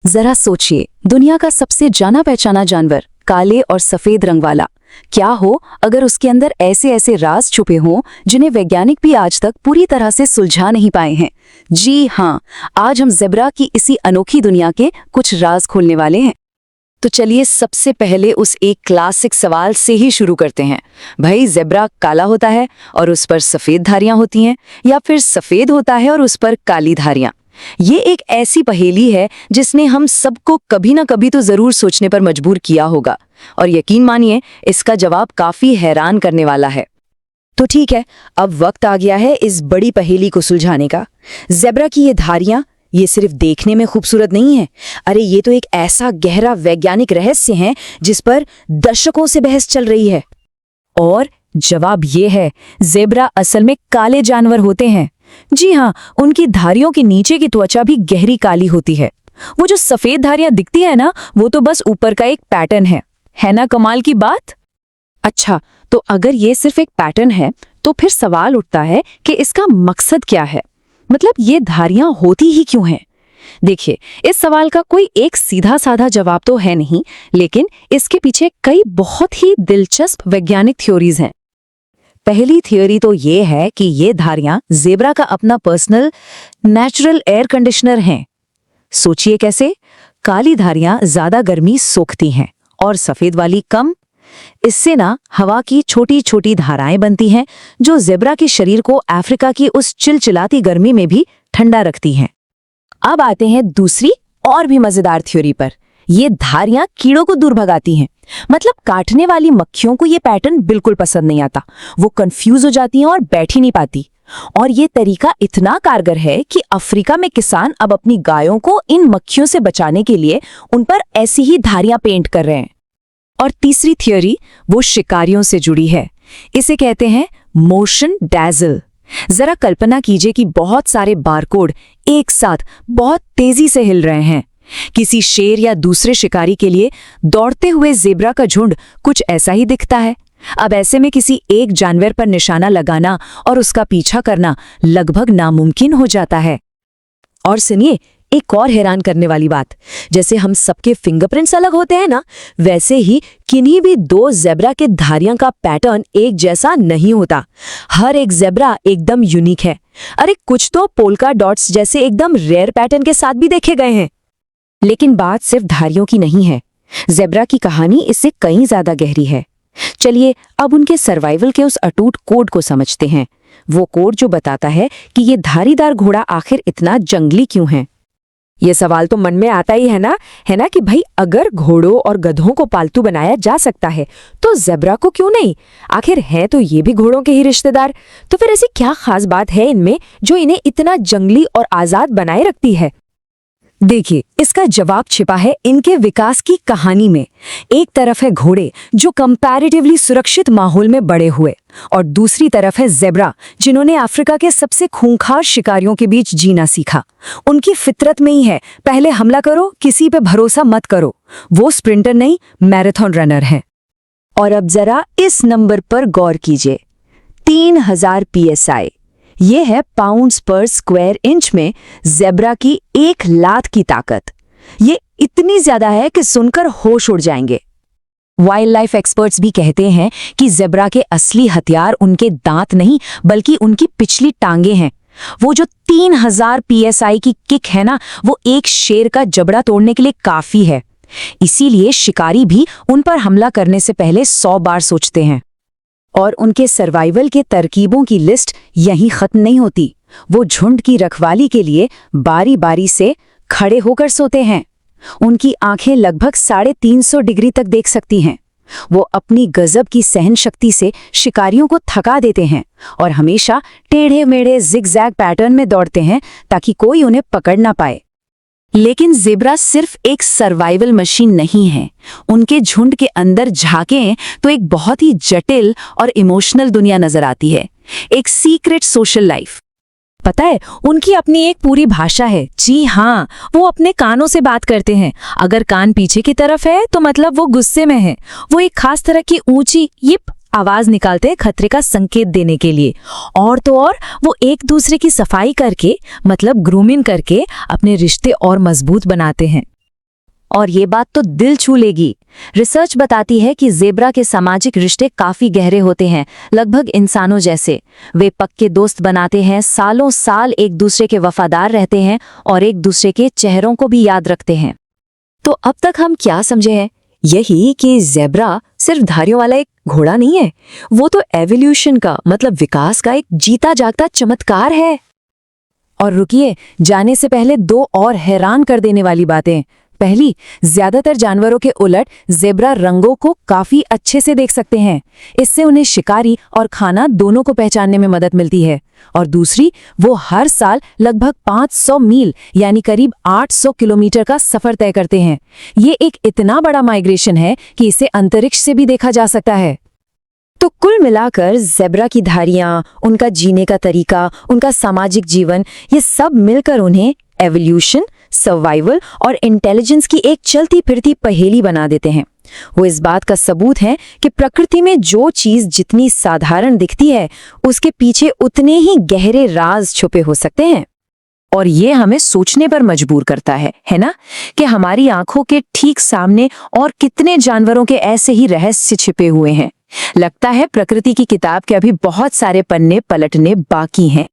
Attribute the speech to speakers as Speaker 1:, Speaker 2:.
Speaker 1: जरा सोचिए, दुनिया का सबसे जाना पहचाना जानवर, काले और सफेद रंग वाला, क्या हो अगर उसके अंदर ऐसे ऐसे राज छुपे हों जिन्हें वैज्ञानिक भी आज तक पूरी तरह से सुलझा नहीं पाए हैं। जी हाँ, आज हम ज़ेब्रा की इसी अनोखी दुनिया के कुछ राज खोलने वाले हैं। तो चलिए सबसे पहले उस एक क्लासिक सवाल से ही शुरू करते हैं। भाई, ज़ेब्रा काला होता है और उस पर सफ़ेद धारियां होती हैं, या फिर सफ़ेद होता है और उस पर काली धारियां? ये एक ऐसी पहेली है जिसने हम सबको कभी ना कभी तो जरूर सोचने पर मजबूर किया होगा, और यकीन मानिए इसका जवाब काफी हैरान करने वाला है। तो ठीक है, अब वक्त आ गया है इस बड़ी पहेली को सुलझाने का। ज़ेब्रा की ये धारियां ये सिर्फ देखने में खूबसूरत नहीं है, अरे ये तो एक ऐसा गहरा वैज्ञानिक रहस्य है जिस पर दशकों से बहस चल रही है। और जवाब ये है, ज़ेब्रा असल में काले जानवर होते हैं। जी हाँ, उनकी धारियों के नीचे की त्वचा भी गहरी काली होती है। वो जो सफेद धारियां दिखती है ना, वो तो बस ऊपर का एक पैटर्न है ना कमाल की बात? अच्छा, तो अगर ये सिर्फ एक पैटर्न है तो फिर सवाल उठता है कि इसका मकसद क्या है, मतलब ये धारियां होती ही क्यों हैं? देखिए, इस सवाल का कोई एक सीधा साधा जवाब तो है नहीं, लेकिन इसके पीछे कई बहुत ही दिलचस्प वैज्ञानिक थ्योरीज हैं। पहली थ्योरी तो ये है कि ये धारियां ज़ेब्रा का अपना पर्सनल नेचुरल एयर कंडीशनर हैं। सोचिए कैसे? काली धारियां ज्यादा गर्मी सोखती हैं और सफेद वाली कम। इससे ना हवा की छोटी छोटी धाराएं बनती हैं जो ज़ेब्रा के शरीर को अफ्रीका की उस चिलचिलाती गर्मी में भी ठंडा रखती हैं। अब आते हैं दूसरी और भी मजेदार थ्योरी पर। ये धारियां कीड़ों को दूर भगाती हैं, मतलब काटने वाली मक्खियों को ये पैटर्न बिल्कुल पसंद नहीं आता। वो कंफ्यूज हो जाती हैं और बैठ ही नहीं पाती। और ये तरीका इतना कारगर है कि अफ्रीका में किसान अब अपनी गायों को इन मक्खियों से बचाने के लिए उन पर ऐसी ही धारियां पेंट कर रहे हैं। और तीसरी थ्योरी वो शिकारियों से जुड़ी है। इसे कहते हैं मोशन डैजल। जरा कल्पना कीजिए कि बहुत सारे बारकोड एक साथ बहुत तेजी से हिल रहे हैं। किसी शेर या दूसरे शिकारी के लिए दौड़ते हुए ज़ेब्रा का झुंड कुछ ऐसा ही दिखता है। अब ऐसे में किसी एक जानवर पर निशाना लगाना और उसका पीछा करना लगभग नामुमकिन हो जाता है। और सुनिए, एक और हैरान करने वाली बात, जैसे हम सबके फिंगरप्रिंट्स अलग होते हैं ना, वैसे ही किन्हीं भी दो ज़ेब्रा के धारियां का पैटर्न एक जैसा नहीं होता। हर एक ज़ेब्रा एकदम यूनिक है। अरे कुछ तो पोल्का डॉट्स जैसे एकदम रेयर पैटर्न के साथ भी देखे गए हैं। लेकिन बात सिर्फ धारियों की नहीं है, ज़ेब्रा की कहानी इससे कहीं ज्यादा गहरी है। चलिए अब उनके सर्वाइवल के उस अटूट कोड को समझते हैं। वो कोड जो बताता है कि ये धारीदार घोड़ा आखिर इतना जंगली क्यों है। ये सवाल तो मन में आता ही है ना कि भाई, अगर घोड़ों और गधों को पालतू बनाया जा सकता है तो ज़ेब्रा को क्यों नहीं? आखिर हैं तो ये भी घोड़ों के ही रिश्तेदार। तो फिर ऐसी क्या खास बात है इनमें जो इन्हें इतना जंगली और आजाद बनाए रखती है? देखिए, इसका जवाब छिपा है इनके विकास की कहानी में। एक तरफ है घोड़े जो कंपैरेटिवली सुरक्षित माहौल में बड़े हुए, और दूसरी तरफ है ज़ेब्रा जिन्होंने अफ्रीका के सबसे खूंखार शिकारियों के बीच जीना सीखा। उनकी फितरत में ही है, पहले हमला करो, किसी पे भरोसा मत करो। वो स्प्रिंटर नहीं, मैराथन रनर हैं। और अब जरा इस नंबर पर गौर कीजिए, 3000 PSI। ये है पाउंड्स पर स्क्वायर इंच में ज़ेब्रा की 1 लात की ताकत। ये इतनी ज्यादा है कि सुनकर होश उड़ जाएंगे। वाइल्ड लाइफ एक्सपर्ट्स भी कहते हैं कि ज़ेब्रा के असली हथियार उनके दांत नहीं बल्कि उनकी पिछली टांगे हैं। वो जो 3000 PSI की किक है ना, वो एक शेर का जबड़ा तोड़ने के लिए काफी है। इसीलिए शिकारी भी उन पर हमला करने से पहले 100 बार सोचते हैं। और उनके सर्वाइवल के तरकीबों की लिस्ट यहीं खत्म नहीं होती। वो झुंड की रखवाली के लिए बारी बारी से खड़े होकर सोते हैं। उनकी आंखें लगभग 350 डिग्री तक देख सकती हैं। वो अपनी गजब की सहन शक्ति से शिकारियों को थका देते हैं और हमेशा टेढ़े मेढ़े जिगजैग पैटर्न में दौड़ते हैं ताकि कोई उन्हें पकड़ ना पाए। लेकिन ज़ेब्रा सिर्फ एक सर्वाइवल मशीन नहीं है। उनके झुंड के अंदर झांकें तो एक बहुत ही जटिल और इमोशनल दुनिया नजर आती है, एक सीक्रेट सोशल लाइफ। पता है, उनकी अपनी एक पूरी भाषा है। जी हाँ, वो अपने कानों से बात करते हैं। अगर कान पीछे की तरफ है तो मतलब वो गुस्से में है। वो एक खास तरह की ऊंची यिप आवाज निकालते हैं खतरे का संकेत देने के लिए। और तो और वो एक दूसरे की सफाई करके, मतलब ग्रूमिंग करके, अपने रिश्ते और मजबूत बनाते हैं। और ये बात तो दिल छू लेगी। रिसर्च बताती है कि ज़ेब्रा के सामाजिक रिश्ते काफी गहरे होते हैं, लगभग इंसानों जैसे। वे पक्के दोस्त बनाते हैं, सालों साल एक दूसरे के वफादार रहते हैं और एक दूसरे के चेहरों को भी याद रखते हैं। तो अब तक हम क्या समझे हैं? यही कि ज़ेब्रा सिर्फ धारियों वाला एक घोड़ा नहीं है, वो तो एवोल्यूशन का मतलब विकास का एक जीता जागता चमत्कार है। और रुकिए, जाने से पहले दो और हैरान कर देने वाली बातें। पहली, ज्यादातर जानवरों के उलट ज़ेब्रा रंगों को काफी अच्छे से देख सकते हैं। इससे उन्हें शिकारी और खाना दोनों को पहचानने में मदद मिलती है। और दूसरी, वो हर साल लगभग 500 मील यानी करीब 800 किलोमीटर का सफर तय करते हैं। ये एक इतना बड़ा माइग्रेशन है कि इसे अंतरिक्ष से भी देखा जा सकता है। तो कुल मिलाकर ज़ेब्रा की धारियां, उनका जीने का तरीका, उनका सामाजिक जीवन, ये सब मिलकर उन्हें एवोल्यूशन, सर्वाइवल और इंटेलिजेंस की एक चलती फिरती पहेली बना देते हैं। वो इस बात का सबूत है कि प्रकृति में जो चीज जितनी साधारण दिखती है, उसके पीछे उतने ही गहरे राज छुपे हो सकते हैं। और ये हमें सोचने पर मजबूर करता है ना, कि हमारी आंखों के ठीक सामने और कितने जानवरों के ऐसे ही रहस्य छिपे हुए हैं। लगता है प्रकृति की किताब के अभी बहुत सारे पन्ने पलटने बाकी हैं।